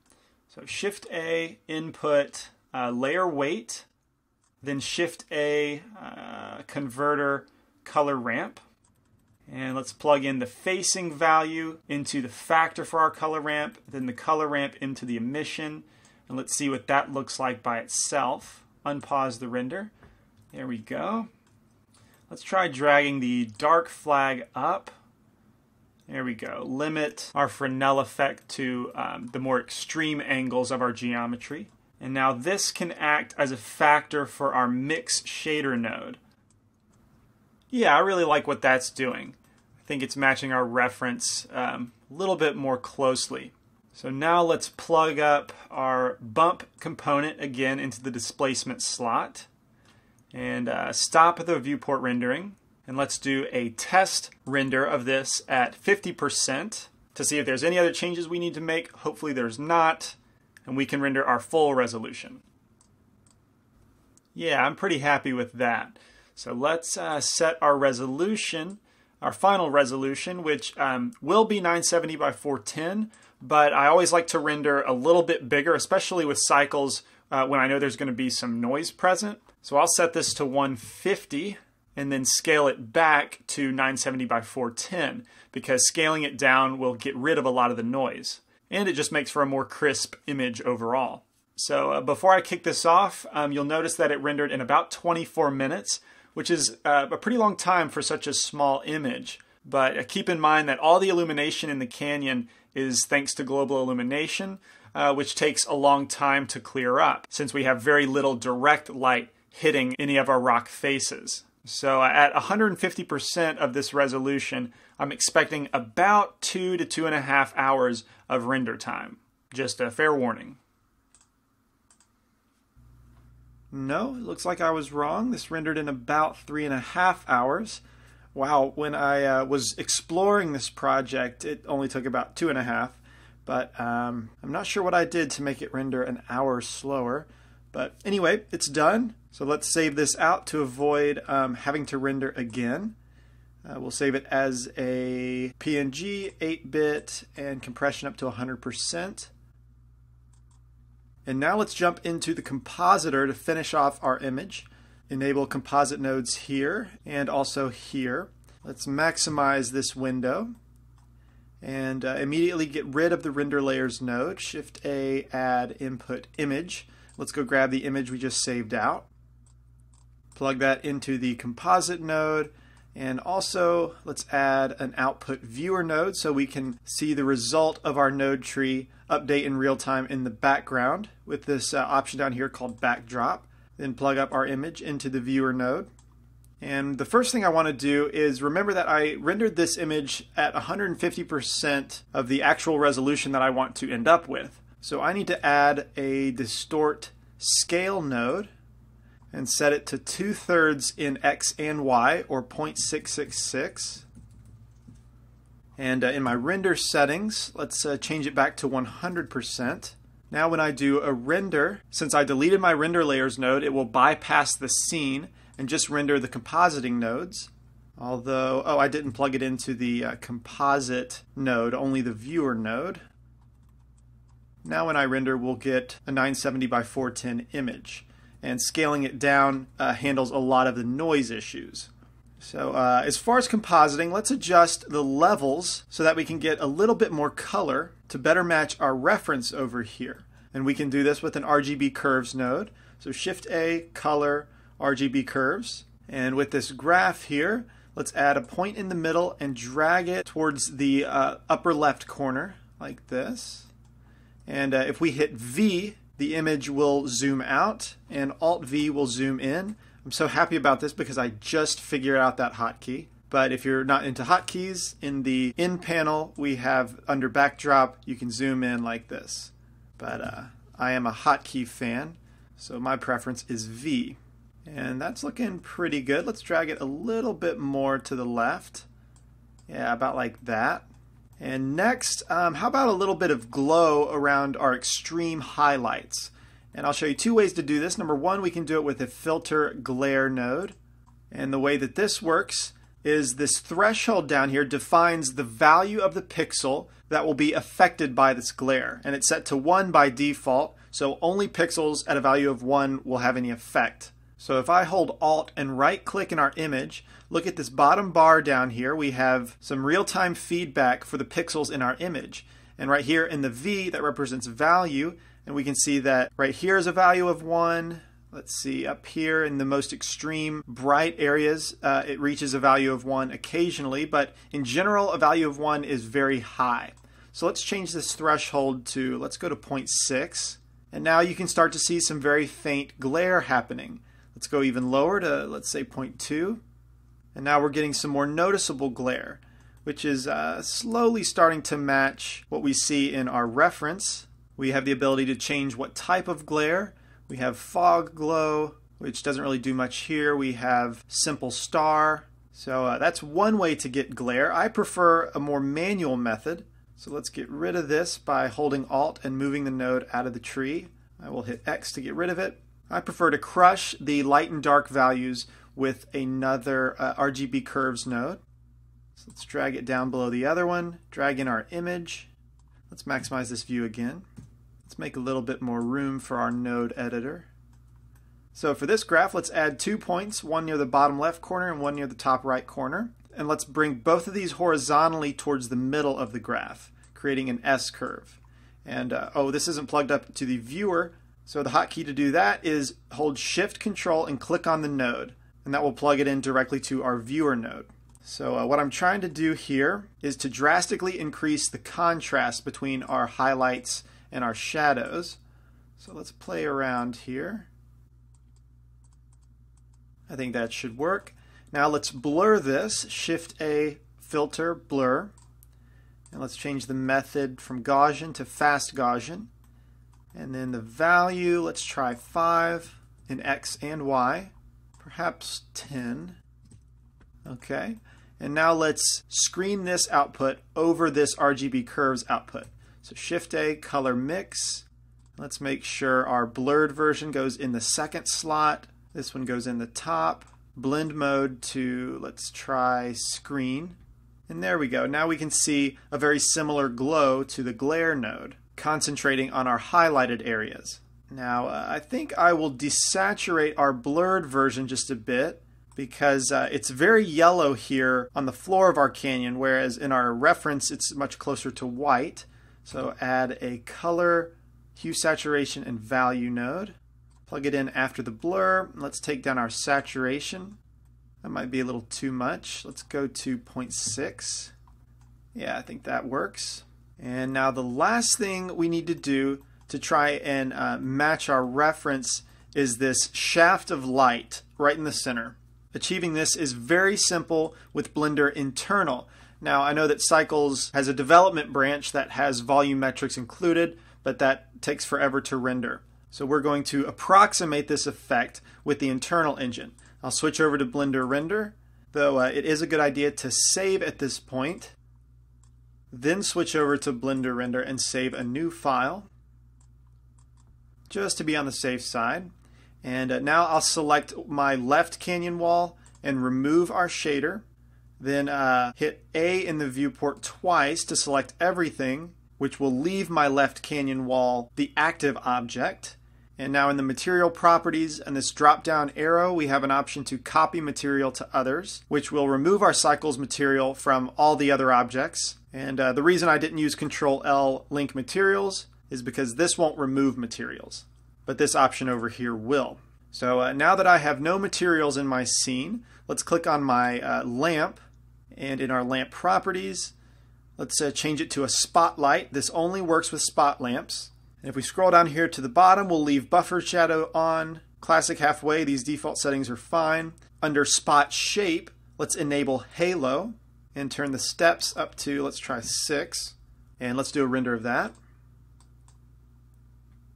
So Shift A, input, layer weight, then Shift A, converter, color ramp. And let's plug in the facing value into the factor for our color ramp, then the color ramp into the emission. And let's see what that looks like by itself. Unpause the render. There we go. Let's try dragging the dark flag up. There we go. Limit our Fresnel effect to the more extreme angles of our geometry. And now this can act as a factor for our mix shader node. Yeah, I really like what that's doing. I think it's matching our reference a little bit more closely. So now let's plug up our bump component again into the displacement slot. And stop the viewport rendering. And let's do a test render of this at 50% to see if there's any other changes we need to make. Hopefully there's not. And we can render our full resolution. Yeah, I'm pretty happy with that. So let's set our resolution, our final resolution, which will be 970 by 410, but I always like to render a little bit bigger, especially with cycles when I know there's going to be some noise present. So I'll set this to 150 and then scale it back to 970 by 410 because scaling it down will get rid of a lot of the noise. And it just makes for a more crisp image overall. So before I kick this off, you'll notice that it rendered in about 24 minutes, which is a pretty long time for such a small image. But keep in mind that all the illumination in the canyon is thanks to global illumination, which takes a long time to clear up, since we have very little direct light hitting any of our rock faces. So at 150% of this resolution, I'm expecting about 2 to 2.5 hours of render time. Just a fair warning. No, it looks like I was wrong. This rendered in about 3.5 hours. Wow, when I was exploring this project, it only took about 2.5. But I'm not sure what I did to make it render an hour slower. But anyway, it's done. So let's save this out to avoid having to render again. We'll save it as a PNG, 8-bit, and compression up to 100%. And now let's jump into the compositor to finish off our image. Enable composite nodes here and also here. Let's maximize this window and immediately get rid of the render layers node. Shift A, add input image. Let's go grab the image we just saved out. Plug that into the composite node. And also let's add an output viewer node so we can see the result of our node tree update in real time in the background with this option down here called backdrop. Then plug up our image into the viewer node. And the first thing I want to do is remember that I rendered this image at 150% of the actual resolution that I want to end up with. So I need to add a distort scale node and set it to 2/3 in X and Y, or 0.666. And in my render settings, let's change it back to 100%. Now when I do a render, since I deleted my render layers node, it will bypass the scene and just render the compositing nodes. Although, I didn't plug it into the composite node, only the viewer node. Now when I render, we'll get a 970 by 410 image. And scaling it down handles a lot of the noise issues. So as far as compositing, let's adjust the levels so that we can get a little bit more color to better match our reference over here. And we can do this with an RGB curves node. So Shift A, color, RGB curves. And with this graph here, let's add a point in the middle and drag it towards the upper left corner like this. And if we hit V, the image will zoom out and Alt V will zoom in. I'm so happy about this because I just figured out that hotkey. But if you're not into hotkeys, in the In panel we have under backdrop, you can zoom in like this. But I am a hotkey fan, so my preference is V. And that's looking pretty good. Let's drag it a little bit more to the left. Yeah, about like that. And next, how about a little bit of glow around our extreme highlights? And I'll show you two ways to do this. Number one, we can do it with a filter glare node. And the way that this works is this threshold down here defines the value of the pixel that will be affected by this glare. And it's set to 1 by default, so only pixels at a value of 1 will have any effect. So if I hold Alt and right click in our image, look at this bottom bar down here. We have some real-time feedback for the pixels in our image. And right here in the V, that represents value. And we can see that right here is a value of 1. Let's see, up here in the most extreme bright areas, it reaches a value of 1 occasionally. But in general, a value of 1 is very high. So let's change this threshold to, let's go to 0.6. And now you can start to see some very faint glare happening. Let's go even lower to, let's say, 0.2. And now we're getting some more noticeable glare, which is slowly starting to match what we see in our reference. We have the ability to change what type of glare. We have fog glow, which doesn't really do much here. We have simple star. So that's one way to get glare. I prefer a more manual method. So let's get rid of this by holding Alt and moving the node out of the tree. I will hit X to get rid of it. I prefer to crush the light and dark values with another RGB curves node. So let's drag it down below the other one, drag in our image. Let's maximize this view again. Let's make a little bit more room for our node editor. So for this graph, let's add 2 points, one near the bottom left corner and one near the top right corner. And let's bring both of these horizontally towards the middle of the graph, creating an S curve. And this isn't plugged up to the viewer. So the hotkey to do that is hold Shift Control and click on the node, and that will plug it in directly to our viewer node. So what I'm trying to do here is to drastically increase the contrast between our highlights and our shadows. So let's play around here. I think that should work. Now let's blur this, Shift A, filter, blur. And let's change the method from Gaussian to fast Gaussian. And then the value, let's try 5. in X and Y, perhaps 10. Okay, and now let's screen this output over this RGB curves output. So Shift A, color mix. Let's make sure our blurred version goes in the second slot. This one goes in the top. Blend mode to, let's try screen. And there we go. Now we can see a very similar glow to the glare node, concentrating on our highlighted areas. Now I think I will desaturate our blurred version just a bit because it's very yellow here on the floor of our canyon, whereas in our reference it's much closer to white. So add a color, hue, saturation, and value node. Plug it in after the blur. Let's take down our saturation. That might be a little too much. Let's go to 0.6. Yeah, I think that works. And now the last thing we need to do to try and match our reference is this shaft of light right in the center. Achieving this is very simple with Blender Internal. Now I know that Cycles has a development branch that has volumetrics included, but that takes forever to render. So we're going to approximate this effect with the internal engine. I'll switch over to Blender Render, though it is a good idea to save at this point. Then switch over to Blender Render and save a new file, just to be on the safe side. And now I'll select my left canyon wall and remove our shader. Then hit A in the viewport twice to select everything, which will leave my left canyon wall the active object. And now in the material properties and this drop down arrow, we have an option to copy material to others, which will remove our Cycles material from all the other objects. And the reason I didn't use Control L link materials is because this won't remove materials, but this option over here will. So now that I have no materials in my scene, let's click on my lamp, and in our lamp properties, let's change it to a spotlight. This only works with spot lamps. And if we scroll down here to the bottom, we'll leave buffer shadow on. Classic halfway, these default settings are fine. Under spot shape, let's enable halo and turn the steps up to, let's try 6. And let's do a render of that.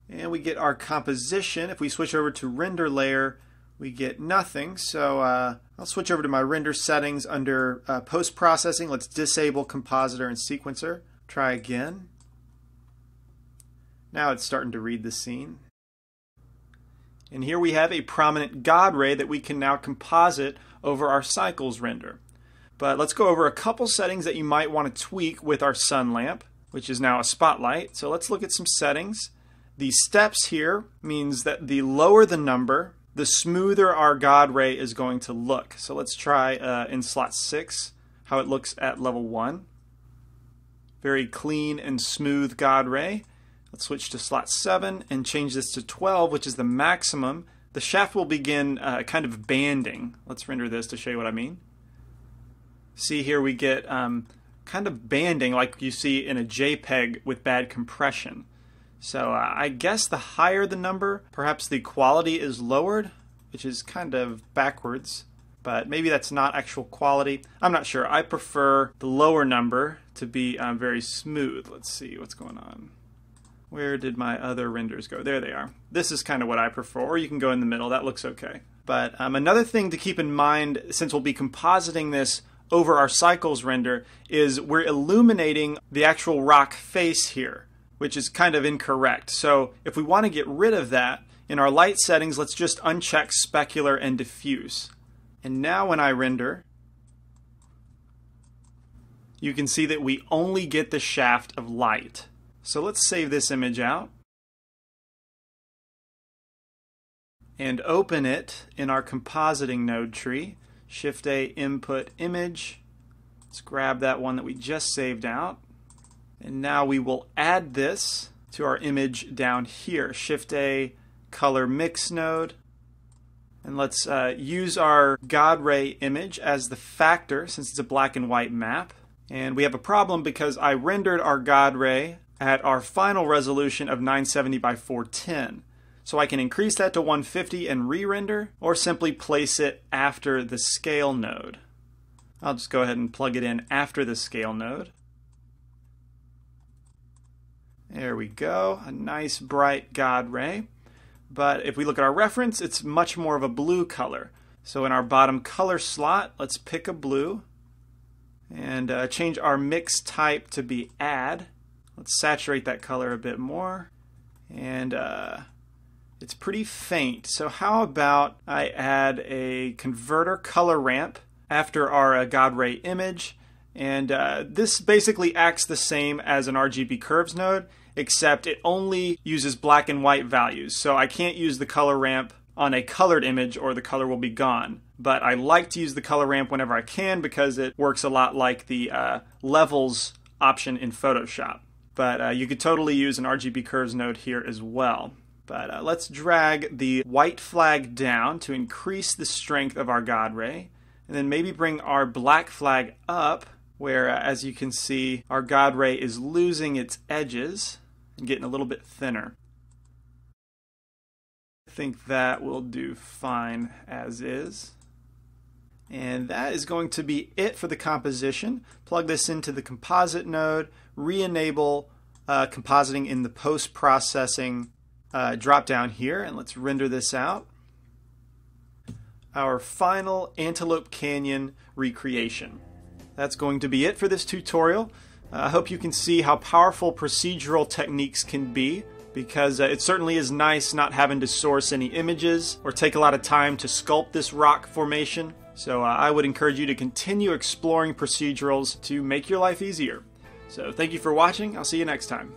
And we get our composition. If we switch over to render layer, we get nothing. So I'll switch over to my render settings. Under post-processing, let's disable compositor and sequencer. Try again. Now it's starting to read the scene. And here we have a prominent God ray that we can now composite over our Cycles render. But let's go over a couple settings that you might want to tweak with our sun lamp, which is now a spotlight. So let's look at some settings. The steps here means that the lower the number, the smoother our God ray is going to look. So let's try in slot 6 how it looks at level 1. Very clean and smooth God ray. Let's switch to slot 7 and change this to 12, which is the maximum. The shaft will begin kind of banding. Let's render this to show you what I mean. See here we get kind of banding like you see in a JPEG with bad compression. So I guess the higher the number, perhaps the quality is lowered, which is kind of backwards. But maybe that's not actual quality. I'm not sure. I prefer the lower number to be very smooth. Let's see what's going on. Where did my other renders go? There they are. This is kind of what I prefer, or you can go in the middle. That looks okay. But another thing to keep in mind, since we'll be compositing this over our Cycles render, is we're illuminating the actual rock face here, which is kind of incorrect. So if we want to get rid of that, in our light settings, let's just uncheck specular and diffuse. And now when I render, you can see that we only get the shaft of light. So let's save this image out and open it in our compositing node tree. Shift A, input image. Let's grab that one that we just saved out. And now we will add this to our image down here. Shift A, color mix node. And let's use our God ray image as the factor since it's a black and white map. And we have a problem because I rendered our God ray at our final resolution of 970 by 410. So I can increase that to 150 and re-render, or simply place it after the scale node. I'll just go ahead and plug it in after the scale node. There we go, a nice bright God ray. but if we look at our reference, it's much more of a blue color. So in our bottom color slot, let's pick a blue and change our mix type to be add. Let's saturate that color a bit more. And it's pretty faint. So how about I add a converter color ramp after our gadre image. And this basically acts the same as an RGB curves node, except it only uses black and white values. So I can't use the color ramp on a colored image or the color will be gone. But I like to use the color ramp whenever I can because it works a lot like the levels option in Photoshop. But you could totally use an RGB curves node here as well. But let's drag the white flag down to increase the strength of our gadre. And then maybe bring our black flag up where, as you can see, our gadre is losing its edges and getting a little bit thinner. I think that will do fine as is. And that is going to be it for the composition. Plug this into the composite node, re-enable compositing in the post-processing drop down here, and let's render this out. Our final Antelope Canyon recreation. That's going to be it for this tutorial. I hope you can see how powerful procedural techniques can be, because it certainly is nice not having to source any images or take a lot of time to sculpt this rock formation. So I would encourage you to continue exploring procedurals to make your life easier. So thank you for watching. I'll see you next time.